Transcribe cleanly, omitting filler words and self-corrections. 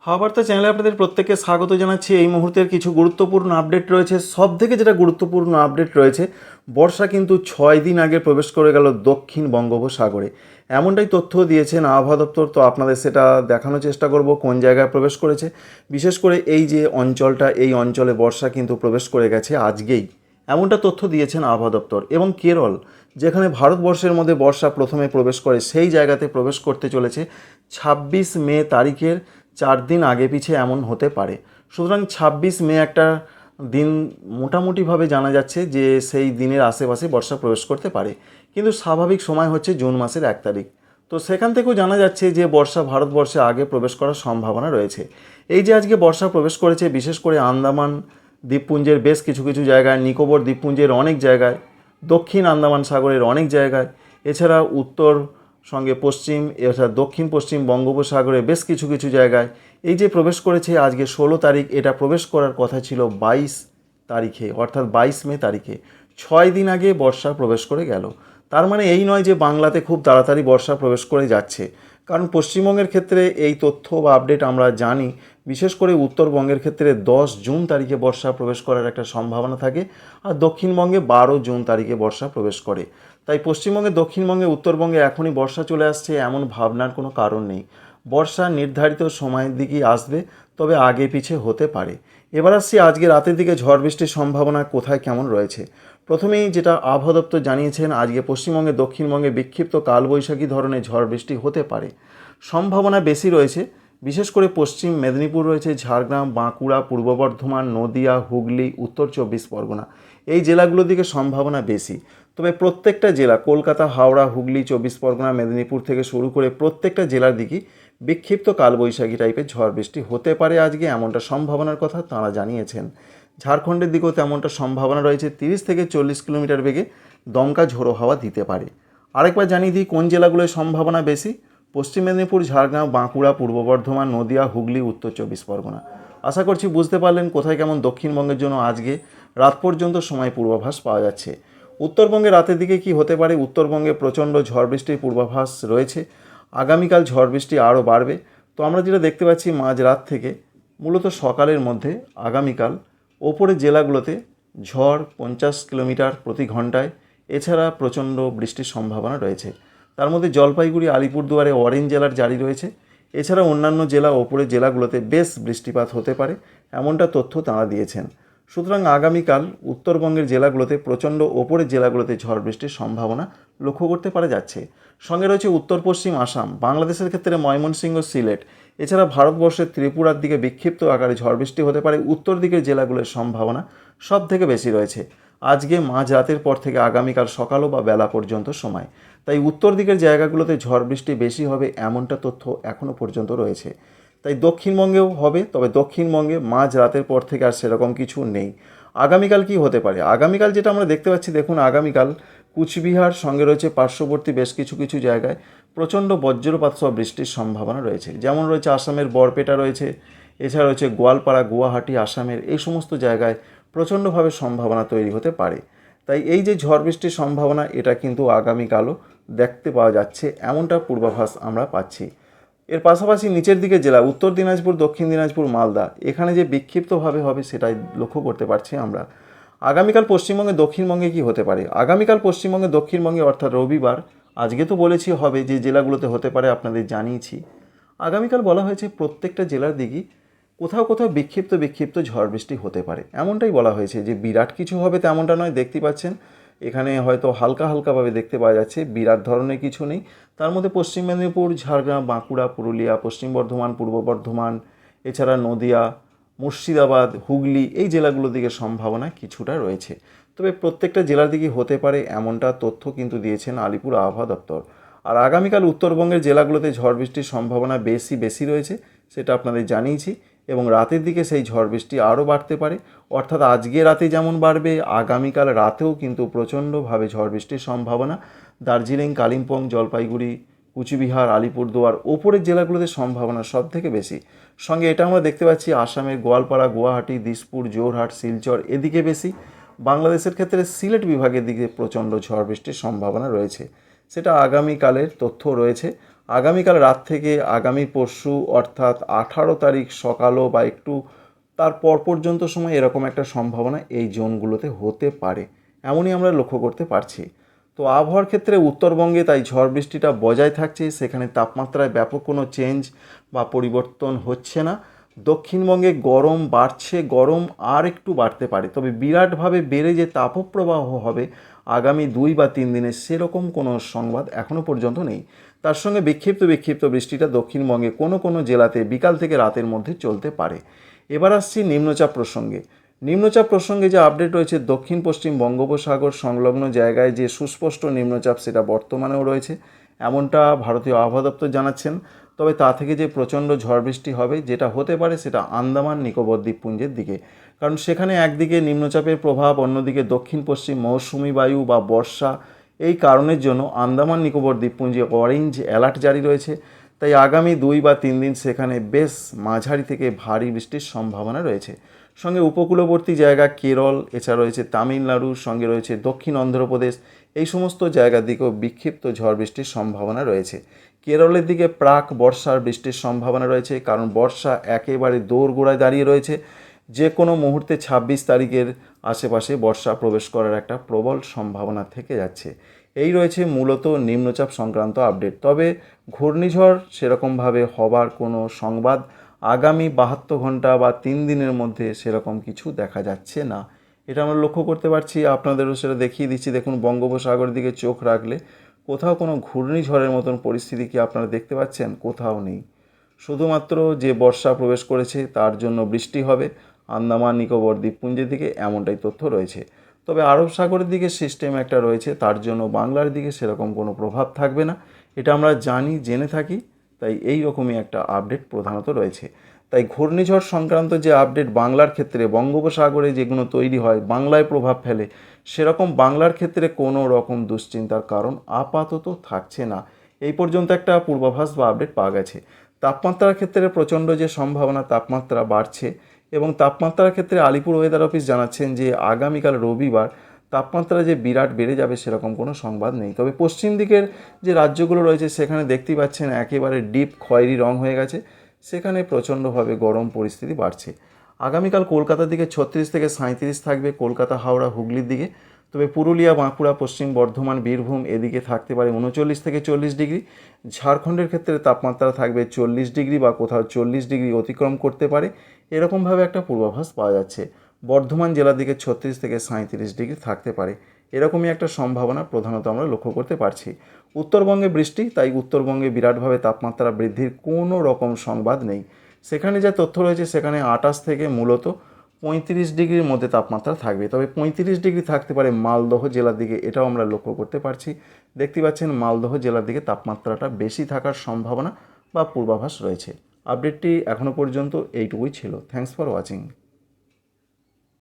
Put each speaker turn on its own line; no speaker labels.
হাওয়া চ্যানেলে আপনাদের প্রত্যেককে স্বাগত জানাচ্ছি। এই মুহূর্তের কিছু গুরুত্বপূর্ণ আপডেট রয়েছে। সব থেকে যেটা গুরুত্বপূর্ণ আপডেট রয়েছে, বর্ষা কিন্তু 6 দিন আগে প্রবেশ করে গেল দক্ষিণ বঙ্গোপসাগরে। এমনটাই তথ্য দিয়েছেন আবহাওয়া দপ্তর। তো আপনাদের সেটা দেখানোর চেষ্টা করব কোন জায়গায় প্রবেশ করেছে। বিশেষ করে এই যে অঞ্চলটা, এই অঞ্চলে বর্ষা কিন্তু প্রবেশ করে গেছে আজকেই, এমনটা তথ্য দিয়েছেন আবহাওয়া দপ্তর। এবং কেরল, যেখানে ভারতবর্ষের মধ্যে বর্ষা প্রথমে প্রবেশ করে, সেই জায়গাতে প্রবেশ করতে চলেছে 26 মে তারিখের 4 দিন আগে পিছে এমন হতে পারে। সুতরাং 26 মে একটা দিন মোটামুটিভাবে জানা যাচ্ছে যে সেই দিনের আশেপাশে বর্ষা প্রবেশ করতে পারে। কিন্তু স্বাভাবিক সময় হচ্ছে জুন মাসের 1 তারিখ। তো সেখান থেকেও জানা যাচ্ছে যে বর্ষা ভারতবর্ষে আগে প্রবেশ করার সম্ভাবনা রয়েছে। এই যে আজকে বর্ষা প্রবেশ করেছে, বিশেষ করে আন্দামান দ্বীপপুঞ্জের বেশ কিছু কিছু জায়গায়, নিকোবর দ্বীপপুঞ্জের অনেক জায়গায়, দক্ষিণ আন্দামান সাগরের অনেক জায়গায়, এছাড়া উত্তর সঙ্গে পশ্চিম, এছাড়া দক্ষিণ পশ্চিম বঙ্গোপসাগরের বেশ কিছু কিছু জায়গায় এই যে প্রবেশ করেছে আজকে 16 তারিখ, এটা প্রবেশ করার কথা ছিল 22 তারিখে, অর্থাৎ 22 মে তারিখে। 6 দিন আগে বর্ষা প্রবেশ করে গেল। তার মানে এই নয় যে বাংলাতে খুব তাড়াতাড়ি বর্ষা প্রবেশ করে যাচ্ছে, কারণ পশ্চিমবঙ্গের ক্ষেত্রে এই তথ্য বা আপডেট আমরা জানি। বিশেষ করে উত্তরবঙ্গের ক্ষেত্রে 10 জুন তারিখে বর্ষা প্রবেশ করার একটা সম্ভাবনা থাকে, আর দক্ষিণবঙ্গে 12 জুন তারিখে বর্ষা প্রবেশ করে। তাই পশ্চিমবঙ্গে, দক্ষিণবঙ্গে, উত্তরবঙ্গে এখনই বর্ষা চলে আসছে এমন ভাবনার কোনো কারণ নেই। বর্ষা নির্ধারিত সময়ের দিকেই আসবে, তবে আগে পিছে হতে পারে। এবার আসছি আজকে রাতের দিকে ঝড় বৃষ্টির সম্ভাবনা কোথায় কেমন রয়েছে। প্রথমেই যেটা আবহাওয়া দপ্তর জানিয়েছেন, আজকে পশ্চিমবঙ্গে, দক্ষিণবঙ্গে বিক্ষিপ্ত কালবৈশাখী ধরনের ঝড় বৃষ্টি হতে পারে, সম্ভাবনা বেশি রয়েছে। বিশেষ করে পশ্চিম মেদিনীপুর রয়েছে, ঝাড়গ্রাম, বাঁকুড়া, পূর্ব বর্ধমান, নদিয়া, হুগলি, উত্তর 24 পরগনা, এই জেলাগুলোর দিকে সম্ভাবনা বেশি। তবে প্রত্যেকটা জেলা, কলকাতা, হাওড়া, হুগলি, 24 পরগনা, মেদিনীপুর থেকে শুরু করে প্রত্যেকটা জেলার দিকেই বিক্ষিপ্ত কালবৈশাখী টাইপের ঝড় বৃষ্টি হতে পারে আজকে, এমনটা সম্ভাবনার কথা তাঁরা জানিয়েছেন। ঝাড়খণ্ডের দিকেও তেমনটা সম্ভাবনা রয়েছে। 30 থেকে 40 কিলোমিটার বেগে দমকা ঝোড়ো হাওয়া দিতে পারে। আরেকবার জানিয়ে দিই কোন জেলাগুলোয় সম্ভাবনা বেশি। পশ্চিম মেদিনীপুর, ঝাড়গ্রাম, বাঁকুড়া, পূর্ব বর্ধমান, নদিয়া, হুগলি, উত্তর 24 পরগনা। আশা করছি বুঝতে পারলেন কোথায় কেমন দক্ষিণবঙ্গের জন্য আজকে রাত পর্যন্ত সময় পূর্বাভাস পাওয়া যাচ্ছে। উত্তরবঙ্গে রাতের দিকে কি হতে পারে। উত্তরবঙ্গে প্রচণ্ড ঝড় বৃষ্টির পূর্বাভাস রয়েছে। আগামীকাল ঝড় বৃষ্টি আরও বাড়বে। তো আমরা যেটা দেখতে পাচ্ছি, মাঝরাত থেকে মূলত সকালের মধ্যে আগামীকাল ওপরের জেলাগুলোতে ঝড় 50 কিলোমিটার প্রতি ঘন্টায়, এছাড়া প্রচণ্ড বৃষ্টির সম্ভাবনা রয়েছে। তার মধ্যে জলপাইগুড়ি, আলিপুরদুয়ারে অরেঞ্জ অ্যালার্ট জারি রয়েছে। এছাড়া অন্যান্য জেলা, ওপরের জেলাগুলোতে বেশ বৃষ্টিপাত হতে পারে, এমনটা তথ্য তাঁরা দিয়েছেন। সুতরাং আগামীকাল উত্তরবঙ্গের জেলাগুলোতে, প্রচণ্ড ওপরের জেলাগুলোতে ঝড় বৃষ্টির সম্ভাবনা লক্ষ্য করতে পারা যাচ্ছে। সঙ্গে রয়েছে উত্তর পশ্চিম আসাম, বাংলাদেশের ক্ষেত্রে ময়মনসিংহ, সিলেট, এছাড়া ভারতবর্ষের ত্রিপুরার দিকে বিক্ষিপ্ত আকারে ঝড় বৃষ্টি হতে পারে। উত্তর দিকের জেলাগুলোর সম্ভাবনা সব থেকে বেশি রয়েছে আজকে মাঝরাতের পর থেকে আগামীকাল সকালও বা বেলা পর্যন্ত সময়। তাই উত্তর দিকের জায়গাগুলোতে ঝড় বৃষ্টি বেশি হবে, এমনটা তথ্য এখনও পর্যন্ত রয়েছে। তাই দক্ষিণবঙ্গেও হবে, তবে দক্ষিণবঙ্গে মাঝরাতের পর থেকে আর সেরকম কিছু নেই। আগামীকাল কি হতে পারে। আগামীকাল যেটা আমরা দেখতে পাচ্ছি, দেখুন আগামীকাল কুচবিহার সঙ্গে রয়েছে পার্শ্ববর্তী বেশ কিছু কিছু জায়গায় প্রচণ্ড বজ্রপাত সহ বৃষ্টির সম্ভাবনা রয়েছে। যেমন রয়েছে আসামের বরপেটা রয়েছে, এছাড়া রয়েছে গোয়ালপাড়া, গুয়াহাটি, আসামের এই সমস্ত জায়গায় প্রচণ্ডভাবে সম্ভাবনা তৈরি হতে পারে। তাই এই যে ঝড় বৃষ্টির সম্ভাবনা, এটা কিন্তু আগামীকালও দেখতে পাওয়া যাচ্ছে, এমনটা পূর্বাভাস আমরা পাচ্ছি। এর পাশাপাশি নিচের দিকে জেলা, উত্তর দিনাজপুর, দক্ষিণ দিনাজপুর, মালদা, এখানে যে বিক্ষিপ্তভাবে হবে সেটাই লক্ষ্য করতে পারছি আমরা। আগামীকাল পশ্চিমবঙ্গে, দক্ষিণবঙ্গে কি হতে পারে। আগামীকাল পশ্চিমবঙ্গে, দক্ষিণবঙ্গে, অর্থাৎ রবিবার, আজকে তো বলেছি হবে, যে জেলাগুলোতে হতে পারে আপনাদের জানিয়েছি। আগামীকাল বলা হয়েছে প্রত্যেকটা জেলার দিকেই কোথাও কোথাও বিক্ষিপ্ত বিক্ষিপ্ত ঝড় বৃষ্টি হতে পারে, এমনটাই বলা হয়েছে। যে বিরাট কিছু হবে তেমনটা নয়, দেখতে পাচ্ছেন এখানে হয়তো হালকা হালকাভাবে দেখতে পাওয়া যাচ্ছে, বিরাট ধরনের কিছু নেই। তার মধ্যে পশ্চিম মেদিনীপুর, ঝাড়গ্রাম, বাঁকুড়া, পুরুলিয়া, পশ্চিম বর্ধমান, পূর্ব বর্ধমান, এছাড়া নদিয়া, মুর্শিদাবাদ, হুগলি, এই জেলাগুলোর দিকে সম্ভাবনা কিছুটা রয়েছে। তবে প্রত্যেকটা জেলার দিকে হতে পারে, এমনটা তথ্য কিন্তু দিয়েছেন আলিপুর আবহাওয়া দপ্তর। আর আগামীকাল উত্তরবঙ্গের জেলাগুলোতে ঝড় বৃষ্টির সম্ভাবনা বেশি বেশি রয়েছে, সেটা আপনাদের জানিয়েছি। এবং রাতের দিকে সেই ঝড় বৃষ্টি আরও বাড়তে পারে, অর্থাৎ আজকে রাতে যেমন বাড়বে, আগামীকাল রাতেও কিন্তু প্রচণ্ডভাবে ঝড় বৃষ্টির সম্ভাবনা। দার্জিলিং, কালিম্পং, জলপাইগুড়ি, কুচবিহার, আলিপুরদুয়ার, ওপরের জেলাগুলোতে সম্ভাবনা সব থেকে বেশি। সঙ্গে এটা আমরা দেখতে পাচ্ছি আসামের গোয়ালপাড়া, গুয়াহাটি, দিসপুর, জোরহাট, শিলচর, এদিকে বেশি। বাংলাদেশের ক্ষেত্রে সিলেট বিভাগের দিকে প্রচণ্ড ঝড় বৃষ্টির সম্ভাবনা রয়েছে, সেটা আগামীকালের তথ্য রয়েছে। আগামীকাল রাত থেকে আগামী পরশু অর্থাৎ 18 তারিখ সকালও বা একটু তারপর পর্যন্ত সময় এরকম একটা সম্ভাবনা এই জোনগুলোতে হতে পারে, এমনই আমরা লক্ষ্য করতে পারছি। তো আবহাওয়ার ক্ষেত্রে উত্তরবঙ্গে তাই ঝড় বৃষ্টিটা বজায় থাকছে, সেখানে তাপমাত্রায় ব্যাপক কোনো চেঞ্জ বা পরিবর্তন হচ্ছে না। দক্ষিণবঙ্গে গরম বাড়ছে, গরম আর একটু বাড়তে পারে, তবে বিরাটভাবে বেড়ে যে তাপপ্রবাহ হবে আগামী 2 বা 3 দিনে সেরকম কোনো সংবাদ এখনও পর্যন্ত নেই। তার সঙ্গে বিক্ষিপ্ত বৃষ্টিটা দক্ষিণবঙ্গে কোনো কোনো জেলাতে বিকাল থেকে রাতের মধ্যে চলতে পারে। এবার আসছি নিম্নচাপ প্রসঙ্গে। নিম্নচাপ প্রসঙ্গে যে আপডেট রয়েছে, দক্ষিণ পশ্চিম বঙ্গোপসাগর সংলগ্ন জায়গায় যে সুস্পষ্ট নিম্নচাপ সেটা বর্তমানেও রয়েছে, এমনটা ভারতীয় আবহাওয়া দপ্তর জানাচ্ছেন। তবে তা থেকে যে প্রচণ্ড ঝড় বৃষ্টি হবে যেটা হতে পারে সেটা আন্দামান নিকোবর দ্বীপপুঞ্জের দিকে, কারণ সেখানে একদিকে নিম্নচাপের প্রভাব, অন্যদিকে দক্ষিণ পশ্চিম মৌসুমি বায়ু বা বর্ষা, এই কারণের জন্য আন্দামান নিকোবর দ্বীপপুঞ্জে অরেঞ্জ অ্যালার্ট জারি রয়েছে। তাই আগামী 2 বা 3 দিন সেখানে বেশ মাঝারি থেকে ভারী বৃষ্টির সম্ভাবনা রয়েছে। সঙ্গে উপকূলবর্তী জায়গা কেরল, এছাড়া রয়েছে তামিলনাড়ু, সঙ্গে রয়েছে দক্ষিণ অন্ধ্রপ্রদেশ, এই সমস্ত জায়গার দিকেও বিক্ষিপ্ত ঝড় বৃষ্টির সম্ভাবনা রয়েছে। কেরলের দিকে প্রাক বর্ষার বৃষ্টির সম্ভাবনা রয়েছে, কারণ বর্ষা একেবারে দোরগোড়ায় দাঁড়িয়ে রয়েছে। যে কোনো মুহূর্তে 26 তারিখের আশেপাশে বর্ষা প্রবেশ করার একটা প্রবল সম্ভাবনা থেকে যাচ্ছে। এই রয়েছে মূলত নিম্নচাপ সংক্রান্ত আপডেট। তবে ঘূর্ণিঝড় সেরকমভাবে হবার কোনো সংবাদ আগামী 72 ঘন্টা বা 3 দিনের মধ্যে সেরকম কিছু দেখা যাচ্ছে না, এটা আমরা লক্ষ্য করতে পারছি। আপনাদেরও সেটা দেখিয়ে দিচ্ছি। দেখুন, বঙ্গোপসাগরের দিকে চোখ রাখলে কোথাও কোনো ঘূর্ণিঝড়ের মতন পরিস্থিতি কি আপনারা দেখতে পাচ্ছেন? কোথাও নেই। শুধুমাত্র যে বর্ষা প্রবেশ করেছে তার জন্য বৃষ্টি হবে আন্দামান নিকোবর দ্বীপপুঞ্জের দিকে, এমনটাই তথ্য রয়েছে। তবে আরব সাগরের দিকে সিস্টেম একটা রয়েছে, তার জন্য বাংলার দিকে সেরকম কোনো প্রভাব থাকবে না, এটা আমরা জেনে থাকি। তাই এই রকমই একটা আপডেট প্রধানত রয়েছে। তাই ঘূর্ণিঝড় সংক্রান্ত যে আপডেট বাংলার ক্ষেত্রে বঙ্গোপসাগরে যেগুলো তৈরি হয় বাংলায় প্রভাব ফেলে, সেরকম বাংলার ক্ষেত্রে কোনো রকম দুশ্চিন্তার কারণ আপাতত থাকছে না। এই পর্যন্ত একটা পূর্বাভাস বা আপডেট পাওয়া গেছে। তাপমাত্রার ক্ষেত্রে প্রচণ্ড যে সম্ভাবনা, তাপমাত্রা বাড়ছে, এবং তাপমাত্রার ক্ষেত্রে আলিপুর ওয়েদার অফিস জানাচ্ছেন যে আগামীকাল রবিবার তাপমাত্রা যে বিরাট বেড়ে যাবে সেরকম কোনো সংবাদ নেই। তবে পশ্চিম দিকের যে রাজ্যগুলো রয়েছে সেখানে দেখতেই পাচ্ছেন একেবারে ডিপ খয়েরি রং হয়ে গেছে, সেখানে প্রচণ্ডভাবে গরম পরিস্থিতি বাড়ছে। আগামীকাল কলকাতার দিকে 36 থেকে 37 থাকবে, কলকাতা হাওড়া হুগলির দিকে। তবে পুরুলিয়া, বাঁকুড়া, পশ্চিম বর্ধমান, বীরভূম এদিকে থাকতে পারে 39 থেকে 40 ডিগ্রি। ঝাড়খণ্ডের ক্ষেত্রে তাপমাত্রা থাকবে 40 ডিগ্রি বা কোথাও 40 ডিগ্রি অতিক্রম করতে পারে, এরকমভাবে একটা পূর্বাভাস পাওয়া যাচ্ছে। বর্ধমান জেলার দিকে 36 থেকে 37 ডিগ্রি থাকতে পারে, এরকমই একটা সম্ভাবনা প্রধানত আমরা লক্ষ্য করতে পারছি। উত্তরবঙ্গে বৃষ্টি, তাই উত্তরবঙ্গে বিরাটভাবে তাপমাত্রা বৃদ্ধির কোনো রকম সংবাদ নেই। সেখানে যা তথ্য রয়েছে সেখানে 28 থেকে মূলত 35 ডিগ্রির মধ্যে তাপমাত্রা থাকবে। তবে 35 ডিগ্রি থাকতে পারে মালদহ জেলার দিকে, এটাও আমরা লক্ষ্য করতে পারছি। দেখতে পাচ্ছেন মালদহ জেলার দিকে তাপমাত্রাটা বেশি থাকার সম্ভাবনা বা পূর্বাভাস রয়েছে। আপডেটটি এখনও পর্যন্ত এইটুকুই ছিল। Thanks for watching.